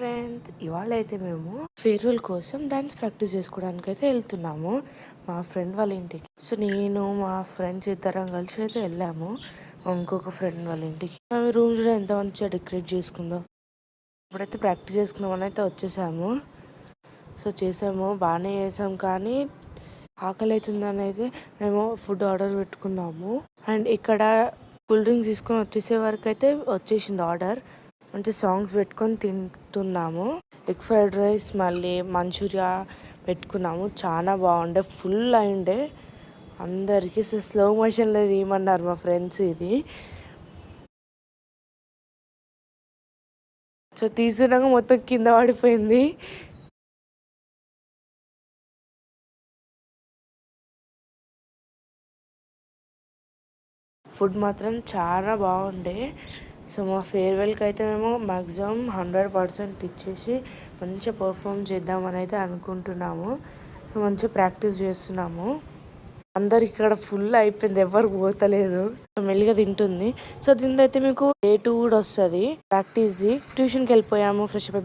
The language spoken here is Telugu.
ఫ్రెండ్స్, ఇవాళ అయితే మేము ఫేర్వెల్ కోసం డాన్స్ ప్రాక్టీస్ చేసుకోవడానికి అయితే వెళ్తున్నాము మా ఫ్రెండ్ వాళ్ళ ఇంటికి. సో నేను మా ఫ్రెండ్స్ ఇద్దరం కలిసి అయితే వెళ్ళాము ఇంకొక ఫ్రెండ్ వాళ్ళ ఇంటికి. ఆమె రూమ్ కూడా ఎంత మంచిగా డెకరేట్ చేసుకుందో. ఇప్పుడైతే ప్రాక్టీస్ చేసుకుందామని అయితే వచ్చేసాము. సో చేసాము, బాగానే చేసాము, కానీ ఆకలి అవుతుందని అయితే మేము ఫుడ్ ఆర్డర్ పెట్టుకున్నాము. అండ్ ఇక్కడ కూల్ డ్రింక్స్ తీసుకొని వచ్చేసే వరకు అయితే వచ్చేసింది ఆర్డర్. మంచి సాంగ్స్ పెట్టుకొని తింటున్నాము. ఎగ్ ఫ్రైడ్ రైస్ మళ్ళీ మంచూరియా పెట్టుకున్నాము. చాలా బాగుండే, ఫుల్ అయిండే అందరికీ. స్లో మోషన్లో తీయమన్నారు మా ఫ్రెండ్స్. ఇది సో తీసుకున్నాక మొత్తం కింద పడిపోయింది. ఫుడ్ మాత్రం చాలా బాగుండే. సో మా ఫేర్వెల్కి అయితే మేము మ్యాక్సిమం 100% ఇచ్చేసి మంచిగా పర్ఫామ్ చేద్దామని అయితే అనుకుంటున్నాము. సో మంచిగా ప్రాక్టీస్ చేస్తున్నాము. అందరు ఇక్కడ ఫుల్ అయిపోయింది, ఎవరు పోతలేదు. మెల్లిగా తింటుంది. సో దీని అయితే మీకు 2 కూడా వస్తుంది ప్రాక్టీస్ది. ట్యూషన్కి వెళ్ళిపోయాము, ఫ్రెష్ అప్